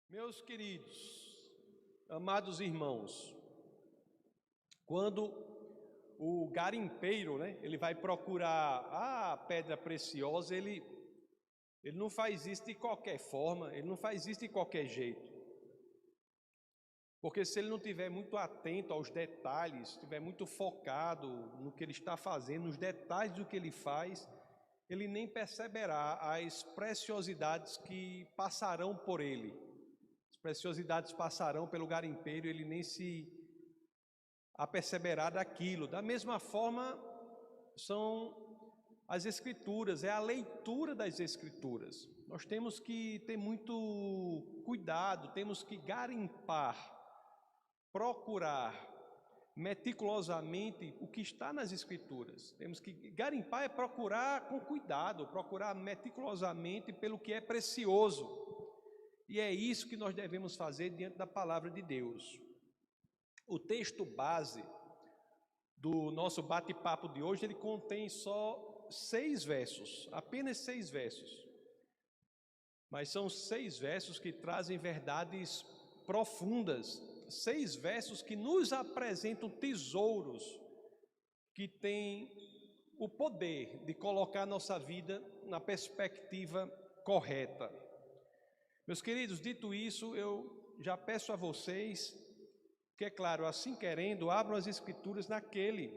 Meus queridos, amados irmãos, quando o garimpeiro, ele vai procurar a pedra preciosa, ele não faz isso de qualquer forma, ele não faz isso de qualquer jeito. Porque se ele não estiver muito atento aos detalhes, estiver muito focado no que ele está fazendo, nos detalhes do que ele faz, ele nem perceberá as preciosidades que passarão por ele. As preciosidades passarão pelo garimpeiro, ele nem se aperceberá daquilo. Da mesma forma, são as Escrituras, é a leitura das Escrituras. Nós temos que ter muito cuidado, temos que garimpar, procurar meticulosamente o que está nas Escrituras. Temos que garimpar é procurar com cuidado, procurar meticulosamente pelo que é precioso. E é isso que nós devemos fazer diante da palavra de Deus. O texto base do nosso bate-papo de hoje, ele contém só 6 versos, apenas 6 versos. Mas são 6 versos que trazem verdades profundas, 6 versos que nos apresentam tesouros que têm o poder de colocar nossa vida na perspectiva correta. Meus queridos, dito isso, eu já peço a vocês que, é claro, assim querendo, abram as Escrituras naquele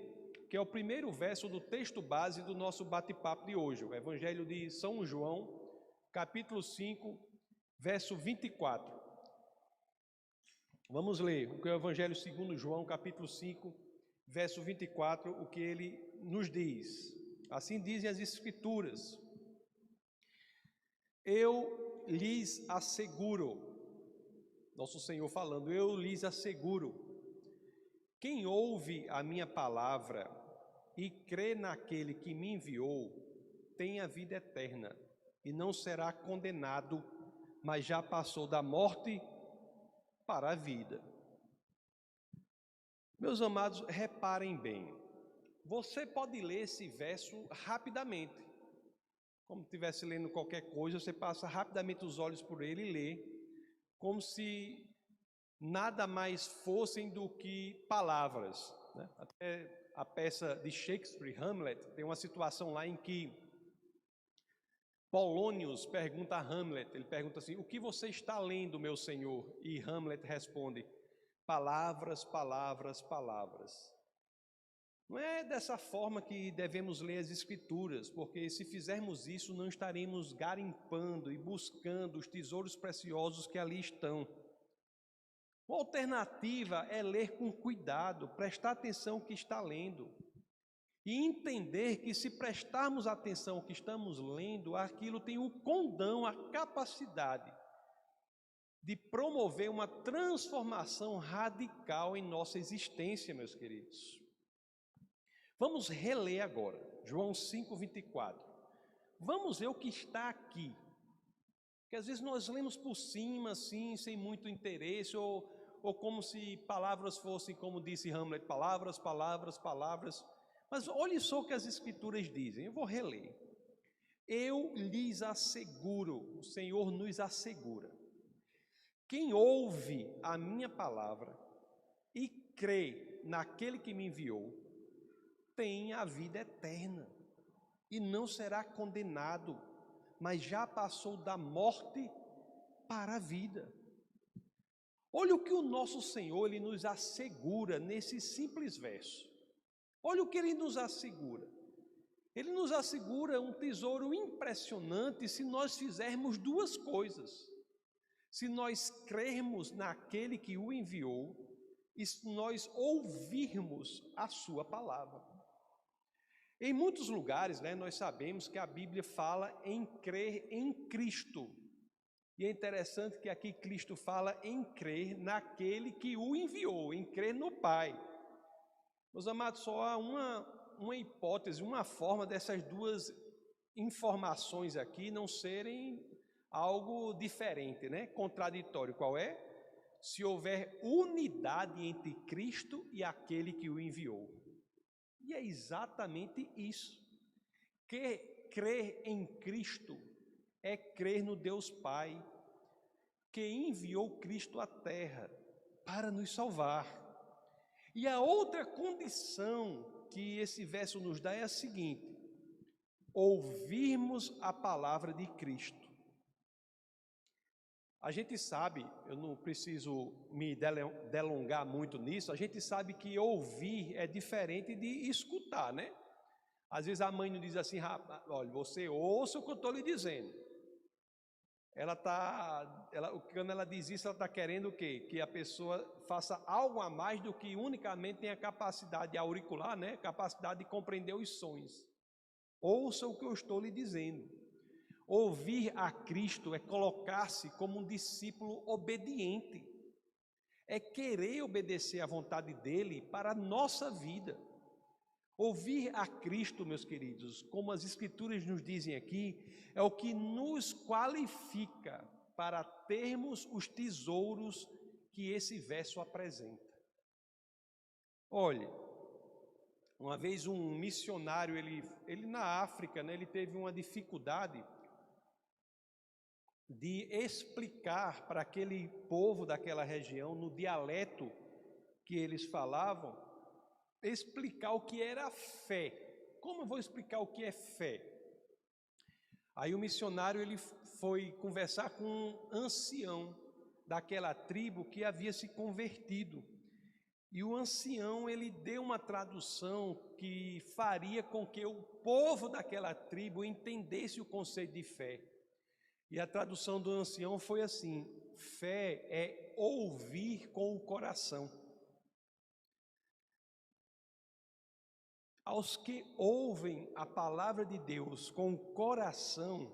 que é o primeiro verso do texto base do nosso bate-papo de hoje, o Evangelho de São João, capítulo 5, verso 24. Vamos ler o que é o Evangelho segundo João, capítulo 5, verso 24, o que ele nos diz. Assim dizem as Escrituras: Eu lhes asseguro, nosso Senhor falando, eu lhes asseguro, quem ouve a minha palavra e crê naquele que me enviou, tem a vida eterna e não será condenado, mas já passou da morte para a vida. Meus amados, reparem bem, você pode ler esse verso rapidamente, como se estivesse lendo qualquer coisa, você passa rapidamente os olhos por ele e lê, como se nada mais fossem do que palavras, né? Até a peça de Shakespeare, Hamlet, tem uma situação lá em que Polônios pergunta a Hamlet, ele pergunta assim: o que você está lendo, meu senhor? E Hamlet responde: palavras, palavras, palavras. Não é dessa forma que devemos ler as Escrituras, porque se fizermos isso, não estaremos garimpando e buscando os tesouros preciosos que ali estão. Uma alternativa é ler com cuidado, prestar atenção ao que está lendo e entender que, se prestarmos atenção ao que estamos lendo, aquilo tem o condão, a capacidade de promover uma transformação radical em nossa existência, meus queridos. Vamos reler agora, João 5:24. Vamos ver o que está aqui, porque às vezes nós lemos por cima, assim, sem muito interesse, ou como se palavras fossem, como disse Hamlet, palavras, palavras, palavras. Mas olhe só o que as Escrituras dizem, eu vou reler. Eu lhes asseguro, o Senhor nos assegura, quem ouve a minha palavra e crê naquele que me enviou, tem a vida eterna e não será condenado, mas já passou da morte para a vida. Olha o que o nosso Senhor ele nos assegura nesse simples verso. Olha o que ele nos assegura. Ele nos assegura um tesouro impressionante se nós fizermos 2 coisas. Se nós crermos naquele que o enviou e se nós ouvirmos a sua palavra. Em muitos lugares, nós sabemos que a Bíblia fala em crer em Cristo. E é interessante que aqui Cristo fala em crer naquele que o enviou, em crer no Pai. Meus amados, só há uma hipótese, uma forma dessas 2 informações aqui não serem algo diferente, contraditório. Qual é? Se houver unidade entre Cristo e aquele que o enviou. E é exatamente isso. Que crer em Cristo é crer no Deus Pai. que enviou Cristo à terra para nos salvar. E a outra condição que esse verso nos dá é a seguinte: ouvirmos a palavra de Cristo. A gente sabe, eu não preciso me delongar muito nisso, a gente sabe que ouvir é diferente de escutar, né? Às vezes a mãe não diz assim: olha, você ouça o que eu estou lhe dizendo. Quando ela diz isso, ela está querendo o quê? Que a pessoa faça algo a mais do que unicamente tem a capacidade auricular, né? Capacidade de compreender os sons. Ouça o que eu estou lhe dizendo. Ouvir a Cristo é colocar-se como um discípulo obediente, é querer obedecer à vontade dele para a nossa vida. Ouvir a Cristo, meus queridos, como as Escrituras nos dizem aqui, é o que nos qualifica para termos os tesouros que esse verso apresenta. Olhe, uma vez um missionário, ele na África, né, ele teve uma dificuldade de explicar para aquele povo daquela região, no dialeto que eles falavam, explicar o que era fé. Como eu vou explicar o que é fé? Aí o missionário ele foi conversar com um ancião daquela tribo que havia se convertido. E o ancião ele deu uma tradução que faria com que o povo daquela tribo entendesse o conceito de fé. E a tradução do ancião foi assim: fé é ouvir com o coração. Aos que ouvem a palavra de Deus com o coração,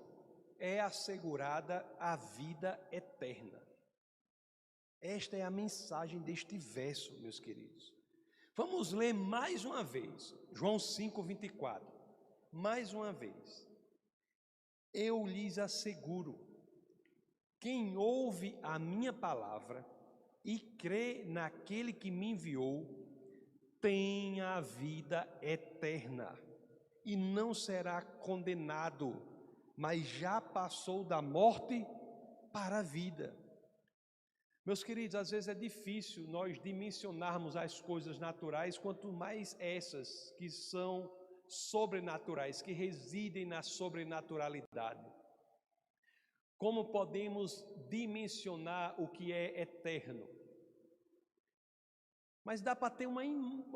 é assegurada a vida eterna. Esta é a mensagem deste verso, meus queridos. Vamos ler mais uma vez, João 5:24. Mais uma vez. Eu lhes asseguro, quem ouve a minha palavra e crê naquele que me enviou, tem a vida eterna e não será condenado, mas já passou da morte para a vida. Meus queridos, às vezes é difícil nós dimensionarmos as coisas naturais, quanto mais essas que são sobrenaturais, que residem na sobrenaturalidade. Como podemos dimensionar o que é eterno? Mas dá para ter uma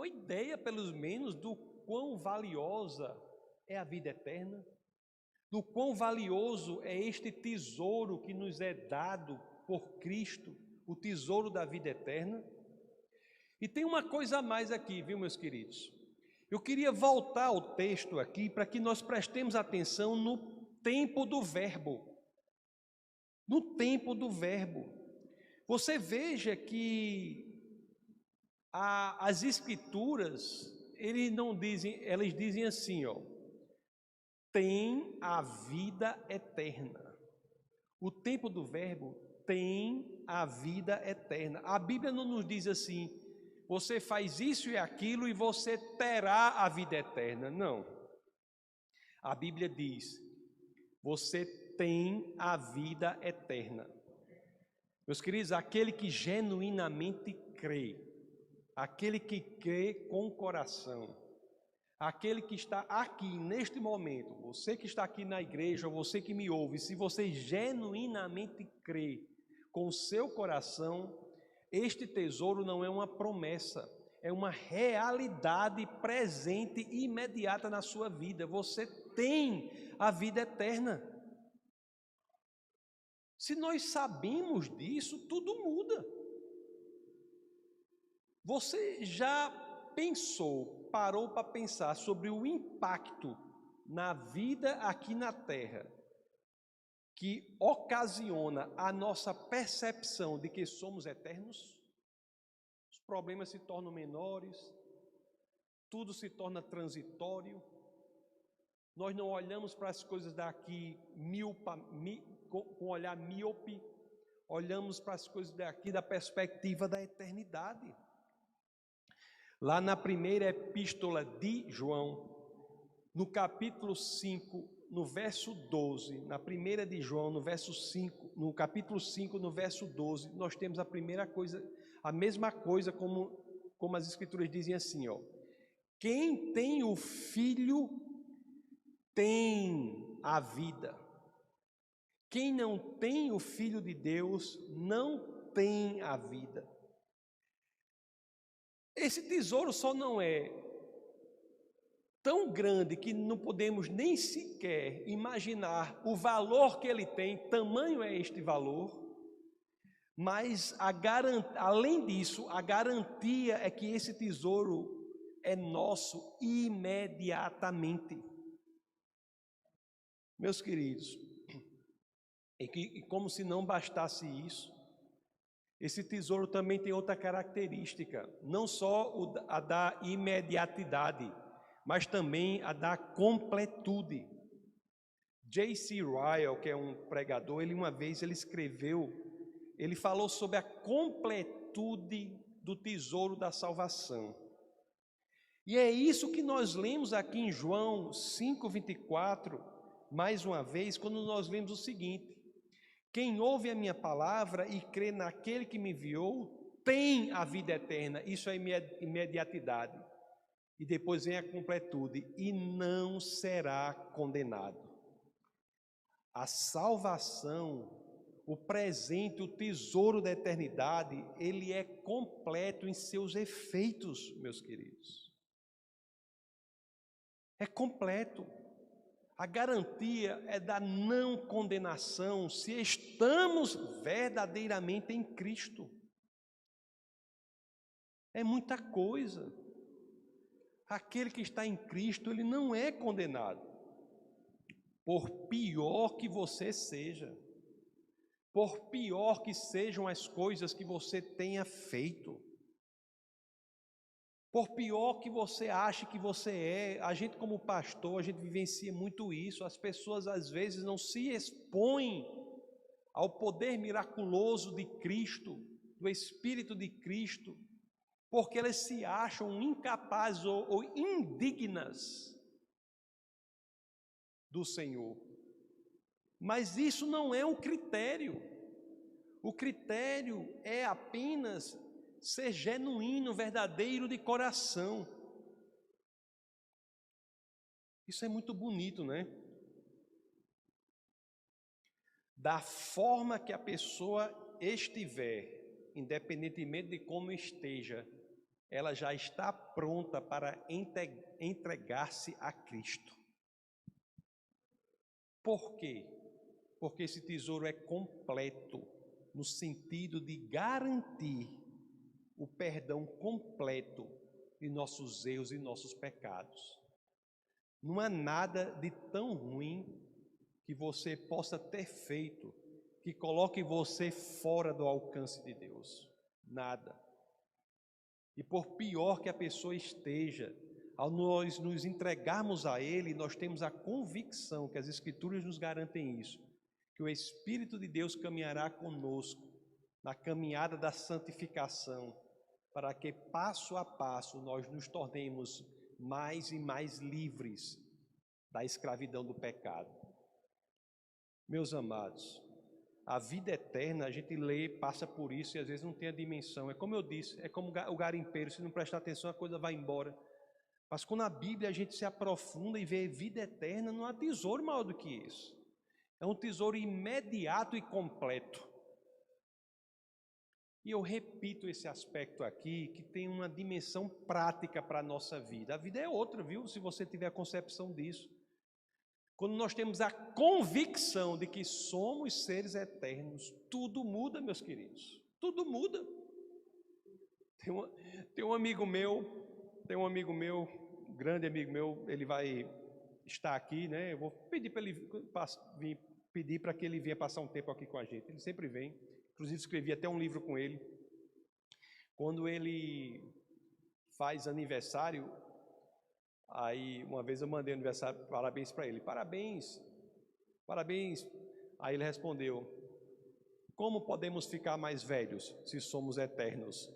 ideia, pelo menos, do quão valiosa é a vida eterna, do quão valioso é este tesouro que nos é dado por Cristo, o tesouro da vida eterna. E tem uma coisa a mais aqui, viu, meus queridos? Eu queria voltar ao texto aqui para que nós prestemos atenção no tempo do verbo. No tempo do verbo. Você veja que as Escrituras, elas dizem assim, ó: tem a vida eterna. O tempo do verbo tem a vida eterna. A Bíblia não nos diz assim: você faz isso e aquilo e você terá a vida eterna. Não. A Bíblia diz: você tem a vida eterna. Meus queridos, aquele que genuinamente crê, aquele que crê com o coração, aquele que está aqui neste momento, você que está aqui na igreja, você que me ouve, se você genuinamente crê com o seu coração, este tesouro não é uma promessa, é uma realidade presente e imediata na sua vida. Você tem a vida eterna. Se nós sabemos disso, tudo muda. Você já parou para pensar sobre o impacto na vida aqui na Terra que ocasiona a nossa percepção de que somos eternos? Os problemas se tornam menores, tudo se torna transitório, nós não olhamos para as coisas daqui com olhar míope, olhamos para as coisas daqui da perspectiva da eternidade. Lá na primeira epístola de João, no capítulo 5, no verso 12, na primeira de João, no verso 5, no capítulo 5, no verso 12, nós temos a primeira coisa, a mesma coisa como as escrituras dizem assim, ó. Quem tem o Filho tem a vida. Quem não tem o Filho de Deus não tem a vida. Esse tesouro só não é tão grande que não podemos nem sequer imaginar o valor que ele tem, tamanho é este valor, mas além disso, a garantia é que esse tesouro é nosso imediatamente. Meus queridos, e como se não bastasse isso, esse tesouro também tem outra característica, não só a da imediatidade, mas também a da completude. J.C. Ryle, que é um pregador, uma vez ele falou sobre a completude do tesouro da salvação. E é isso que nós lemos aqui em João 5:24, mais uma vez, quando nós lemos o seguinte: quem ouve a minha palavra e crê naquele que me enviou, tem a vida eterna. Isso é imediatidade. E depois vem a completude, e não será condenado. A salvação, o presente, o tesouro da eternidade, ele é completo em seus efeitos, meus queridos. É completo. A garantia é da não condenação se estamos verdadeiramente em Cristo. É muita coisa. Aquele que está em Cristo, ele não é condenado. Por pior que você seja, por pior que sejam as coisas que você tenha feito, por pior que você ache que você é, a gente como pastor, a gente vivencia muito isso, as pessoas às vezes não se expõem ao poder miraculoso de Cristo, do Espírito de Cristo, porque elas se acham incapazes ou indignas do Senhor. Mas isso não é o critério. O critério é apenas ser genuíno, verdadeiro de coração. Isso é muito bonito, né? Da forma que a pessoa estiver, independentemente de como esteja, ela já está pronta para entregar-se a Cristo. Por quê? Porque esse tesouro é completo, no sentido de garantir o perdão completo de nossos erros e nossos pecados. Não há nada de tão ruim que você possa ter feito que coloque você fora do alcance de Deus. Nada. E por pior que a pessoa esteja, ao nós nos entregarmos a Ele, nós temos a convicção que as Escrituras nos garantem isso, que o Espírito de Deus caminhará conosco na caminhada da santificação, para que passo a passo nós nos tornemos mais e mais livres da escravidão do pecado. Meus amados, a vida eterna, a gente lê, passa por isso e às vezes não tem a dimensão. É como eu disse, é como o garimpeiro, se não prestar atenção a coisa vai embora. Mas quando a Bíblia a gente se aprofunda e vê vida eterna, não há tesouro maior do que isso. É um tesouro imediato e completo. E eu repito esse aspecto aqui, que tem uma dimensão prática para a nossa vida. A vida é outra, viu? Se você tiver a concepção disso. Quando nós temos a convicção de que somos seres eternos, tudo muda, meus queridos. Tudo muda. Tem um amigo meu, um grande amigo meu, ele vai estar aqui, né? Eu vou pedir para ele vir, pedir para que ele venha passar um tempo aqui com a gente. Ele sempre vem. Inclusive escrevi até um livro com ele. Quando ele faz aniversário, aí uma vez eu mandei aniversário, parabéns para ele. Parabéns, parabéns. Aí ele respondeu: como podemos ficar mais velhos se somos eternos?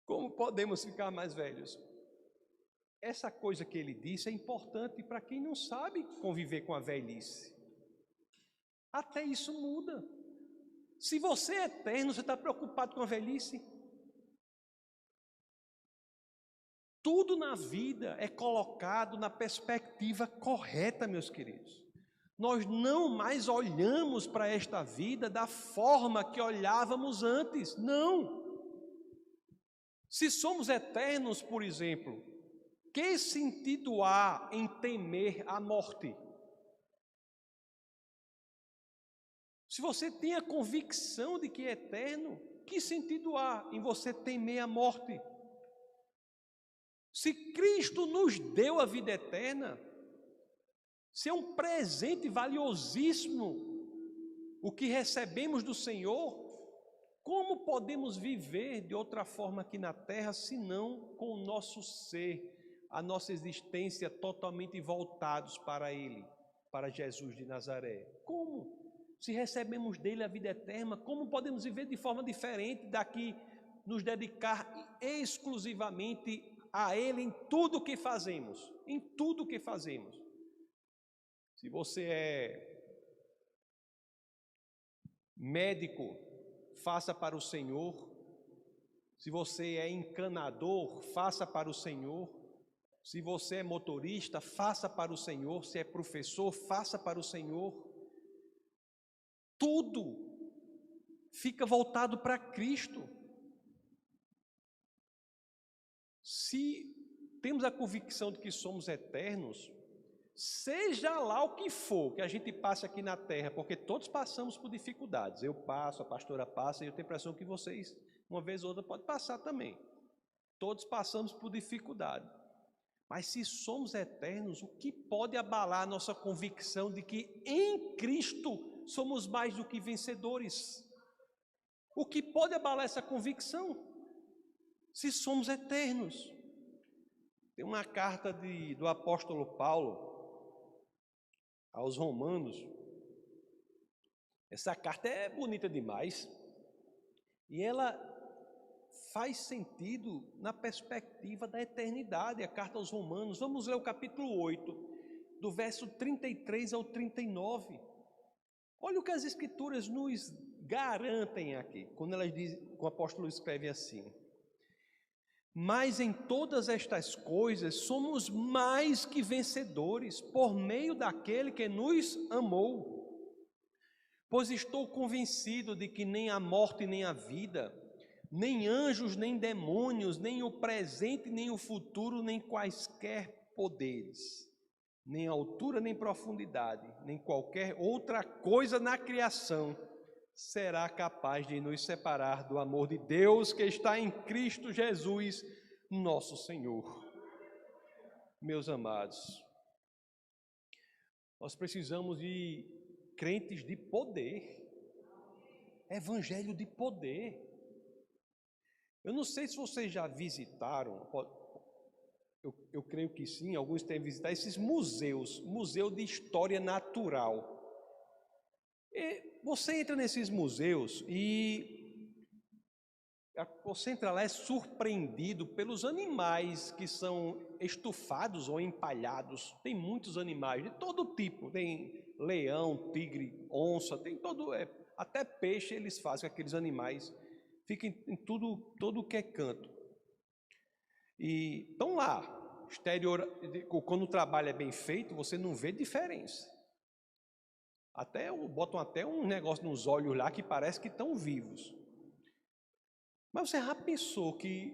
Como podemos ficar mais velhos? essa coisa que ele disse é importante para quem não sabe conviver com a velhice. Até isso muda. Se você é eterno, você está preocupado com a velhice? Tudo na vida é colocado na perspectiva correta, meus queridos. Nós não mais olhamos para esta vida da forma que olhávamos antes. Não. Se somos eternos, por exemplo, que sentido há em temer a morte? Se você tem a convicção de que é eterno, que sentido há em você temer a morte? Se Cristo nos deu a vida eterna, se é um presente valiosíssimo o que recebemos do Senhor, como podemos viver de outra forma aqui na terra, senão com o nosso ser, a nossa existência totalmente voltados para Ele, para Jesus de Nazaré? Como? Se recebemos dele a vida eterna, como podemos viver de forma diferente daqui, nos dedicar exclusivamente a Ele em tudo o que fazemos? Em tudo o que fazemos. Se você é médico, faça para o Senhor. Se você é encanador, faça para o Senhor. Se você é motorista, faça para o Senhor. Se é professor, faça para o Senhor. Tudo fica voltado para Cristo. Se temos a convicção de que somos eternos, seja lá o que for que a gente passe aqui na terra, porque todos passamos por dificuldades. Eu passo, a pastora passa, e eu tenho a impressão que vocês, uma vez ou outra, podem passar também. Todos passamos por dificuldade. Mas se somos eternos, o que pode abalar a nossa convicção de que em Cristo somos mais do que vencedores? O que pode abalar essa convicção? Se somos eternos. Tem uma carta do apóstolo Paulo aos Romanos. Essa carta é bonita demais. E ela faz sentido na perspectiva da eternidade, a carta aos Romanos. Vamos ler o capítulo 8, do verso 33 ao 39. Olha o que as Escrituras nos garantem aqui, quando elas dizem, o apóstolo escreve assim: mas em todas estas coisas somos mais que vencedores, por meio daquele que nos amou. Pois estou convencido de que nem a morte nem a vida, nem anjos nem demônios, nem o presente nem o futuro, nem quaisquer poderes, nem altura nem profundidade, nem qualquer outra coisa na criação será capaz de nos separar do amor de Deus que está em Cristo Jesus, nosso Senhor. Meus amados, nós precisamos de crentes de poder, evangelho de poder. Eu não sei se vocês já visitaram, eu creio que sim, alguns têm visitado esses museus, museu de história natural. E você entra nesses museus e você entra lá, é surpreendido pelos animais que são estufados ou empalhados. Tem muitos animais de todo tipo, tem leão, tigre, onça, tem todo, até peixe eles fazem, aqueles animais, ficam em todo que é canto. E estão lá, quando o trabalho é bem feito, você não vê diferença. Botam até um negócio nos olhos lá que parece que estão vivos. Mas você já pensou que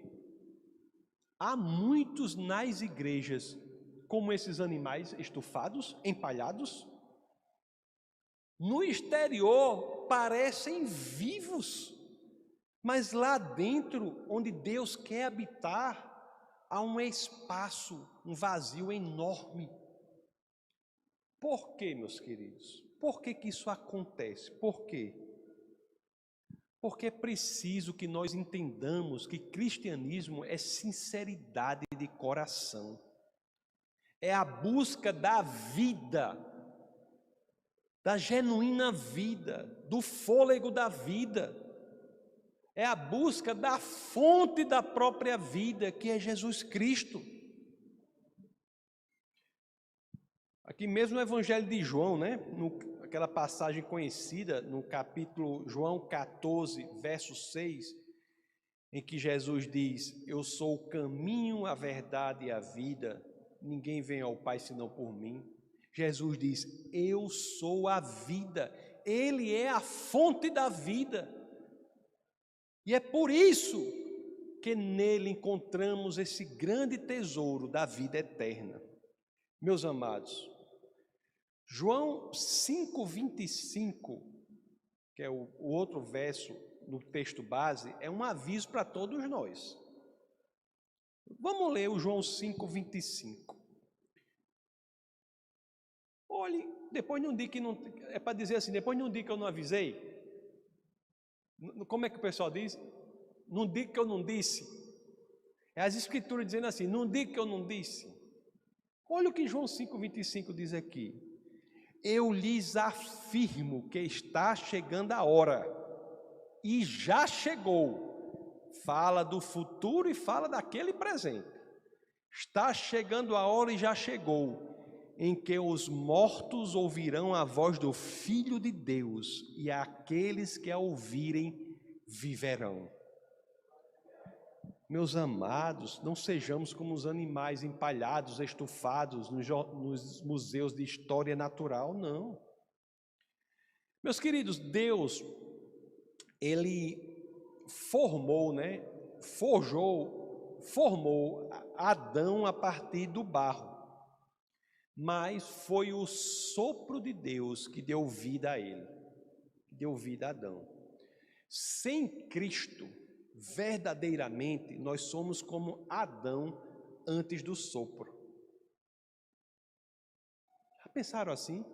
há muitos nas igrejas como esses animais estufados, empalhados? No exterior parecem vivos, mas lá dentro, onde Deus quer habitar, há um espaço, um vazio enorme. Por quê, meus queridos? Por que isso acontece? Por quê? Porque é preciso que nós entendamos que cristianismo é sinceridade de coração. É a busca da vida, da genuína vida, do fôlego da vida. É a busca da fonte da própria vida, que é Jesus Cristo. Aqui mesmo no Evangelho de João, né? Aquela passagem conhecida no capítulo João 14, verso 6, em que Jesus diz: eu sou o caminho, a verdade e a vida, ninguém vem ao Pai senão por mim. Jesus diz: eu sou a vida, Ele é a fonte da vida. E é por isso que nele encontramos esse grande tesouro da vida eterna. Meus amados, João 5,25, que é o outro verso no texto base, é um aviso para todos nós. Vamos ler o João 5,25. Olhe, depois não diga que não... É para dizer assim, depois não diga que eu não avisei. Como é que o pessoal diz? Não diga que eu não disse. É as escrituras dizendo assim, não diga que eu não disse. Olha o que João 5,25 diz aqui. Eu lhes afirmo que está chegando a hora, e já chegou. Fala do futuro e fala daquele presente. Está chegando a hora e já chegou, em que os mortos ouvirão a voz do Filho de Deus, e aqueles que a ouvirem viverão. Meus amados, não sejamos como os animais empalhados, estufados nos museus de história natural, não. Meus queridos, Deus, Ele formou Adão a partir do barro, mas foi o sopro de Deus que deu vida a ele, que deu vida a Adão. Sem Cristo, verdadeiramente, nós somos como Adão antes do sopro. Já pensaram assim?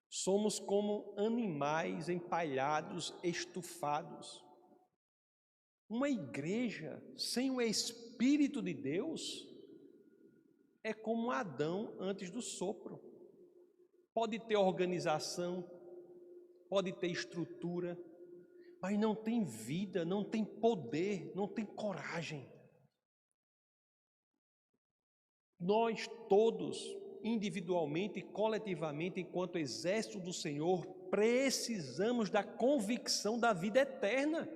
Somos como animais empalhados, estufados. Uma igreja sem o Espírito de Deus é como Adão antes do sopro. Pode ter organização, pode ter estrutura, mas não tem vida, não tem poder, não tem coragem. Nós todos, individualmente e coletivamente, enquanto exército do Senhor, precisamos da convicção da vida eterna.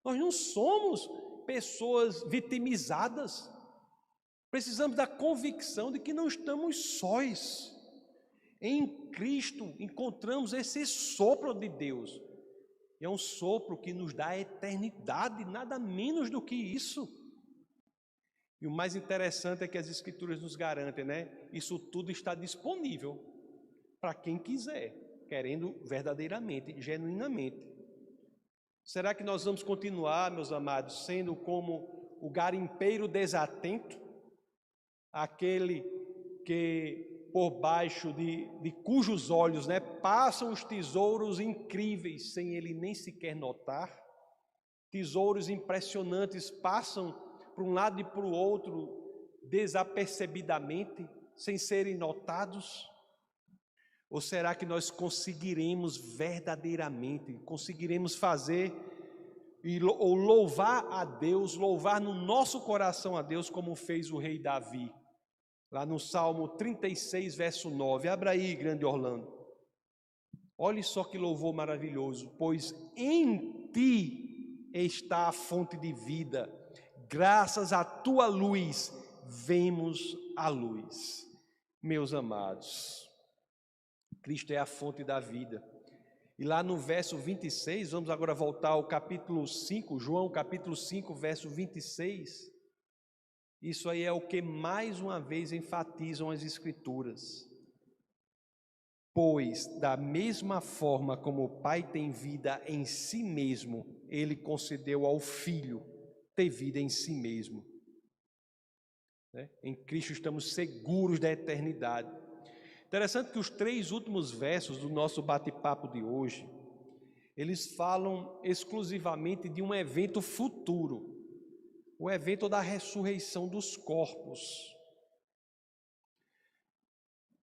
Nós não somos pessoas vitimizadas. Precisamos da convicção de que não estamos sós. Em Cristo encontramos esse sopro de Deus. É um sopro que nos dá a eternidade, nada menos do que isso. E o mais interessante é que as Escrituras nos garantem, né? Isso tudo está disponível para quem quiser, querendo verdadeiramente, genuinamente. Será que nós vamos continuar, meus amados, sendo como o garimpeiro desatento? Aquele que por baixo de cujos olhos, né, passam os tesouros incríveis sem ele nem sequer notar. Tesouros impressionantes passam para um lado e para o outro desapercebidamente, sem serem notados. Ou será que nós conseguiremos verdadeiramente, conseguiremos fazer ou louvar a Deus, louvar no nosso coração a Deus, como fez o rei Davi? Lá no Salmo 36, verso 9. Abra aí, grande Orlando. Olhe só que louvor maravilhoso. Pois em ti está a fonte de vida. Graças à tua luz, vemos a luz. Meus amados, Cristo é a fonte da vida. E lá no verso 26, vamos agora voltar ao capítulo 5, João capítulo 5, verso 26. Isso aí é o que mais uma vez enfatizam as Escrituras. Pois, da mesma forma como o Pai tem vida em si mesmo, Ele concedeu ao Filho ter vida em si mesmo. Em Cristo estamos seguros da eternidade. Interessante que os 3 últimos versos do nosso bate-papo de hoje, eles falam exclusivamente de um evento futuro. O evento da ressurreição dos corpos.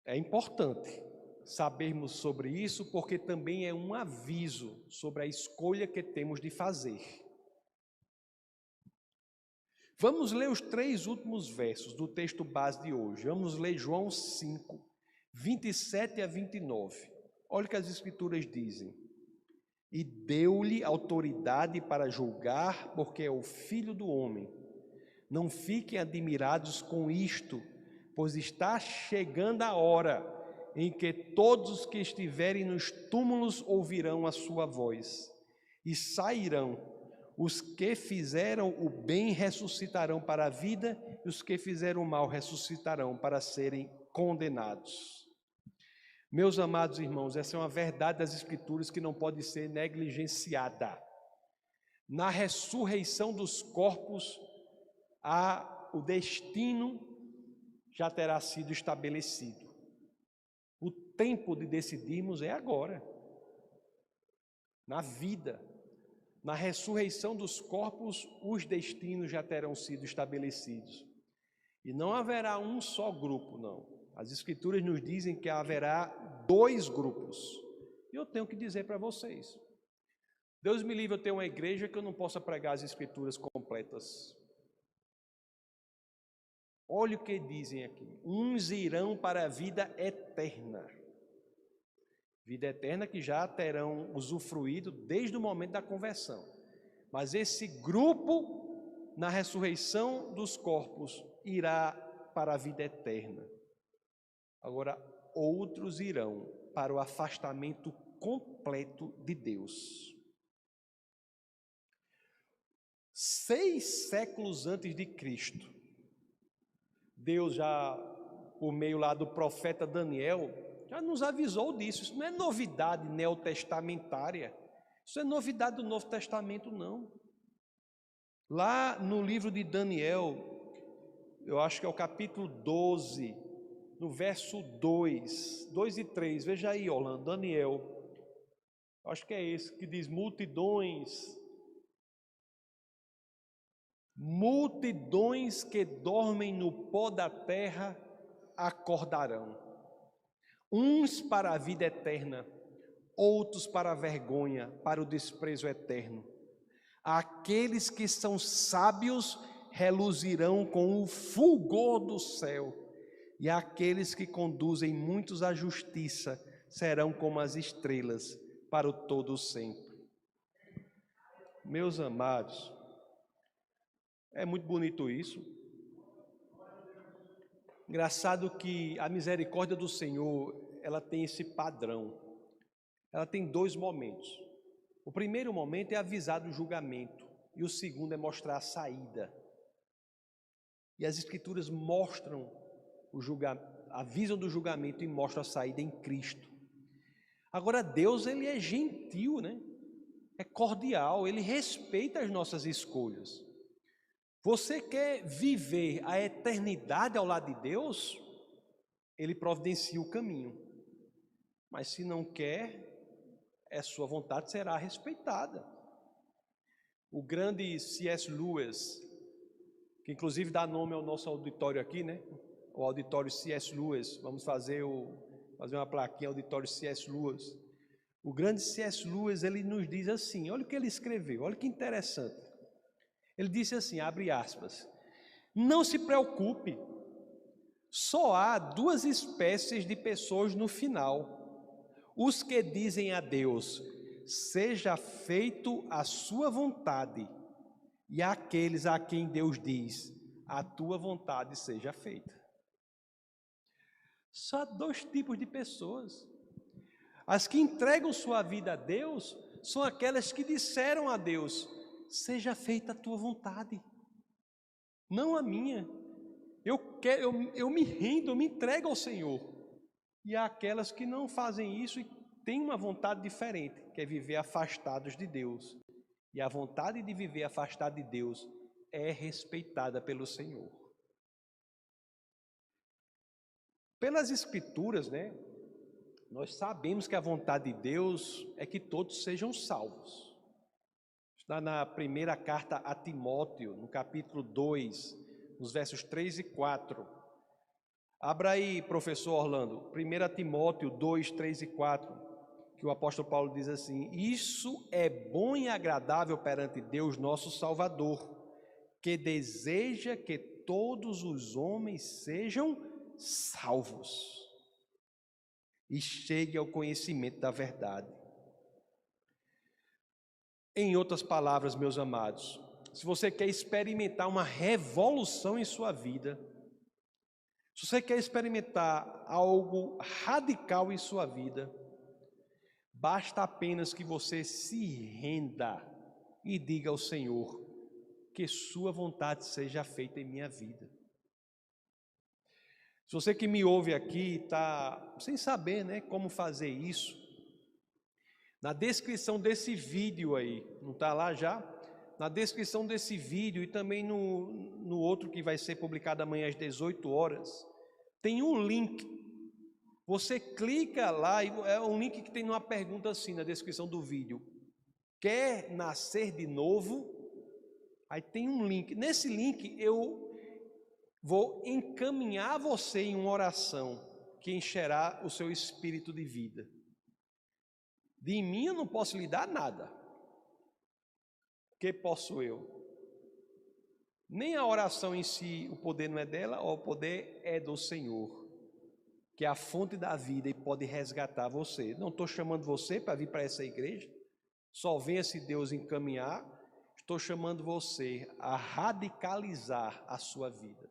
É importante sabermos sobre isso, porque também é um aviso sobre a escolha que temos de fazer. Vamos ler os 3 últimos versos do texto base de hoje. Vamos ler João 5, 27 a 29. Olha o que as Escrituras dizem. E deu-lhe autoridade para julgar, porque é o Filho do homem. Não fiquem admirados com isto, pois está chegando a hora em que todos os que estiverem nos túmulos ouvirão a sua voz e sairão. Os que fizeram o bem ressuscitarão para a vida, e os que fizeram o mal ressuscitarão para serem condenados. Meus amados irmãos, essa é uma verdade das Escrituras que não pode ser negligenciada. Na ressurreição dos corpos, o destino já terá sido estabelecido. O tempo de decidirmos é agora, na vida. Na ressurreição dos corpos, os destinos já terão sido estabelecidos. E não haverá um só grupo, não. As Escrituras nos dizem que haverá 2 grupos. E eu tenho que dizer para vocês, Deus me livre eu ter uma igreja que eu não possa pregar as Escrituras completas. Olha o que dizem aqui. Uns irão para a vida eterna. Vida eterna que já terão usufruído desde o momento da conversão. Mas esse grupo, na ressurreição dos corpos, irá para a vida eterna. Agora, outros irão para o afastamento completo de Deus. 6 séculos antes de Cristo, Deus já, por meio lá do profeta Daniel, já nos avisou disso. Isso não é novidade neotestamentária. Isso é novidade do Novo Testamento, não. Lá no livro de Daniel, eu acho que é o capítulo 12, no verso 2 e 3. Veja aí, Orlando, Daniel. Eu acho que é esse que diz: multidões que dormem no pó da terra acordarão. Uns para a vida eterna, outros para a vergonha, para o desprezo eterno. Aqueles que são sábios reluzirão com o fulgor do céu, e aqueles que conduzem muitos à justiça serão como as estrelas para o todo sempre. Meus amados, é muito bonito isso. Engraçado que a misericórdia do Senhor, ela tem esse padrão. Ela tem 2 momentos. O primeiro momento é avisar do julgamento, e o segundo é mostrar a saída. E as Escrituras mostram avisam do julgamento e mostram a saída em Cristo. Agora, Deus, ele é gentil, né? É cordial, ele respeita as nossas escolhas. Você quer viver a eternidade ao lado de Deus? Ele providencia o caminho. Mas se não quer, sua vontade será respeitada. O grande C.S. Lewis, que inclusive dá nome ao nosso auditório aqui, né? O auditório C.S. Lewis. Vamos fazer uma plaquinha, auditório C.S. Lewis. O grande C.S. Lewis, ele nos diz assim, olha o que ele escreveu, olha que interessante. Ele disse assim, abre aspas: não se preocupe, só há 2 espécies de pessoas no final. Os que dizem a Deus, seja feito a sua vontade, e aqueles a quem Deus diz, a tua vontade seja feita. Só há 2 tipos de pessoas. As que entregam sua vida a Deus são aquelas que disseram a Deus, seja feita a tua vontade, não a minha. Eu me rendo, eu me entrego ao Senhor. E há aquelas que não fazem isso e têm uma vontade diferente, que é viver afastados de Deus. E a vontade de viver afastado de Deus é respeitada pelo Senhor. Pelas Escrituras, né? Nós sabemos que a vontade de Deus é que todos sejam salvos. Está na primeira carta a Timóteo, no capítulo 2, nos versos 3 e 4. Abra aí, professor Orlando, 1 Timóteo 2, 3 e 4, que o apóstolo Paulo diz assim: isso é bom e agradável perante Deus nosso Salvador, que deseja que todos os homens sejam salvos e cheguem ao conhecimento da verdade. Em outras palavras, meus amados, se você quer experimentar uma revolução em sua vida, se você quer experimentar algo radical em sua vida, basta apenas que você se renda e diga ao Senhor que sua vontade seja feita em minha vida. Se você que me ouve aqui está sem saber, né, como fazer isso, na descrição desse vídeo aí, não está lá já? Na descrição desse vídeo e também no outro que vai ser publicado amanhã às 18 horas, tem um link. Você clica lá, e é um link que tem uma pergunta assim na descrição do vídeo. Quer nascer de novo? Aí tem um link. Nesse link eu vou encaminhar você em uma oração que encherá o seu espírito de vida. De mim eu não posso lhe dar nada. Que posso eu? Nem a oração em si, o poder não é dela, o poder é do Senhor, que é a fonte da vida e pode resgatar você. Não estou chamando você para vir para essa igreja, só venha se Deus encaminhar. Estou chamando você a radicalizar a sua vida,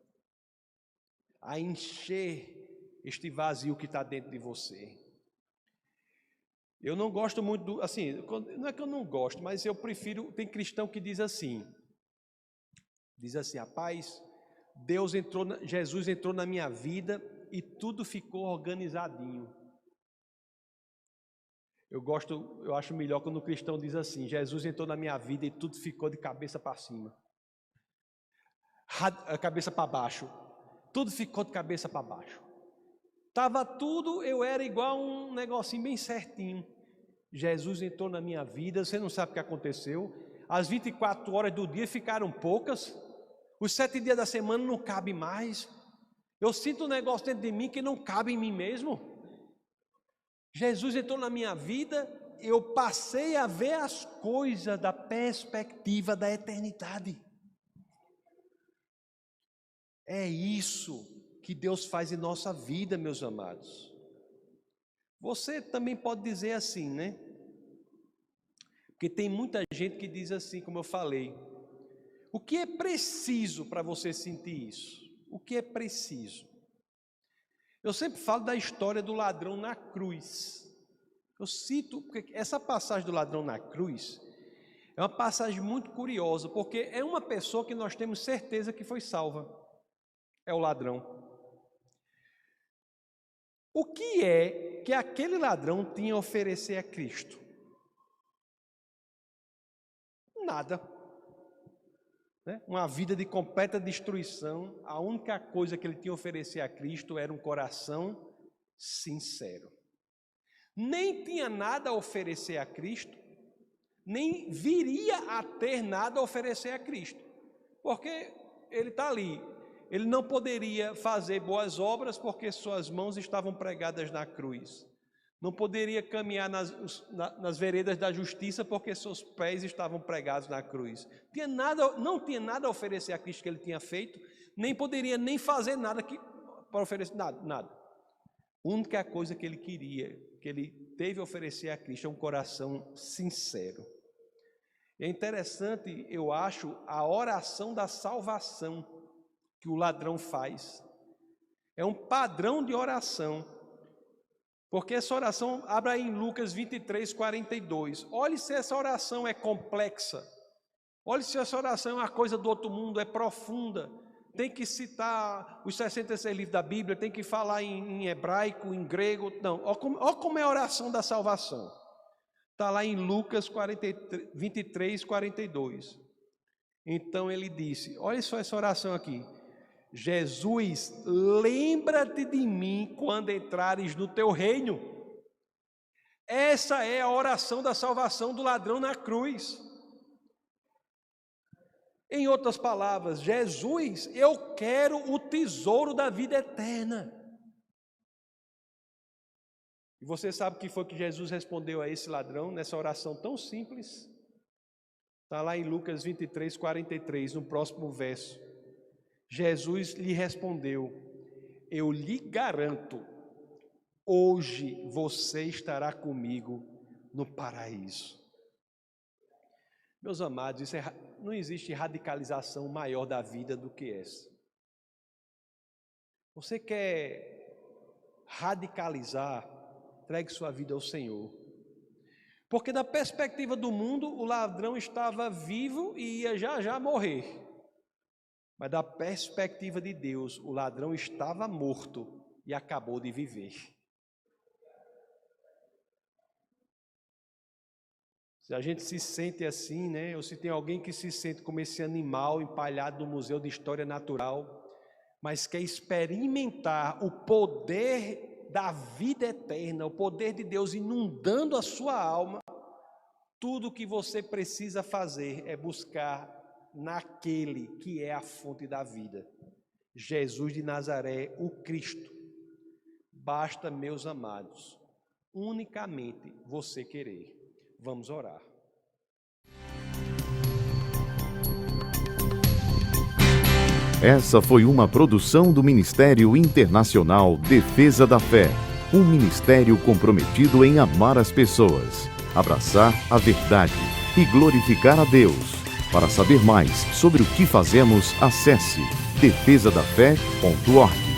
a encher este vazio que está dentro de você. Eu não gosto muito assim, não é que eu não gosto, mas eu prefiro, tem cristão que diz assim, rapaz, Jesus entrou na minha vida e tudo ficou organizadinho. Eu acho melhor quando o cristão diz assim, Jesus entrou na minha vida e tudo ficou de cabeça para cima. Cabeça para baixo. Tudo ficou de cabeça para baixo. Estava tudo, eu era igual um negocinho bem certinho. Jesus entrou na minha vida, você não sabe o que aconteceu. As 24 horas do dia ficaram poucas. Os 7 dias da semana não cabe mais. Eu sinto um negócio dentro de mim que não cabe em mim mesmo. Jesus entrou na minha vida, eu passei a ver as coisas da perspectiva da eternidade. É isso que Deus faz em nossa vida, meus amados. Você também pode dizer assim, né? Porque tem muita gente que diz assim, como eu falei. O que é preciso para você sentir isso? O que é preciso? Eu sempre falo da história do ladrão na cruz. Eu cito, porque essa passagem do ladrão na cruz é uma passagem muito curiosa, porque é uma pessoa que nós temos certeza que foi salva. É o ladrão. O que é que aquele ladrão tinha a oferecer a Cristo? Nada. Uma vida de completa destruição. A única coisa que ele tinha a oferecer a Cristo era um coração sincero. Nem tinha nada a oferecer a Cristo, nem viria a ter nada a oferecer a Cristo, porque ele está ali. Ele não poderia fazer boas obras porque suas mãos estavam pregadas na cruz. Não poderia caminhar nas veredas da justiça porque seus pés estavam pregados na cruz. Não tinha nada a oferecer a Cristo que ele tinha feito, nem poderia nem fazer nada para oferecer, nada. A única coisa que ele queria, que ele teve a oferecer a Cristo, é um coração sincero. É interessante, eu acho, a oração da salvação que o ladrão faz. É um padrão de oração. Porque essa oração, abra aí em Lucas 23, 42. Olhe se essa oração é complexa. Olhe se essa oração é uma coisa do outro mundo, é profunda. Tem que citar os 66 livros da Bíblia, tem que falar em hebraico, em grego. Não, olha como é a oração da salvação. Está lá em Lucas 23, 42. Então ele disse, olha só essa oração aqui. Jesus, lembra-te de mim quando entrares no teu reino. Essa é a oração da salvação do ladrão na cruz. Em outras palavras, Jesus, eu quero o tesouro da vida eterna. E você sabe o que foi que Jesus respondeu a esse ladrão nessa oração tão simples? Está lá em Lucas 23, 43, no próximo verso. Jesus lhe respondeu: eu lhe garanto, hoje você estará comigo no paraíso. Meus amados, não existe radicalização maior da vida do que essa. Você quer radicalizar? Entregue sua vida ao Senhor. Porque da perspectiva do mundo, o ladrão estava vivo e ia já já morrer. Mas da perspectiva de Deus, o ladrão estava morto e acabou de viver. Se a gente se sente assim, né? Ou se tem alguém que se sente como esse animal empalhado no Museu de História Natural, mas quer experimentar o poder da vida eterna, o poder de Deus inundando a sua alma, tudo o que você precisa fazer é buscar naquele que é a fonte da vida, Jesus de Nazaré, o Cristo. Basta, meus amados, unicamente você querer. Vamos orar. Essa foi uma produção do Ministério Internacional Defesa da Fé, um ministério comprometido em amar as pessoas, abraçar a verdade e glorificar a Deus. Para saber mais sobre o que fazemos, acesse defesadafé.org.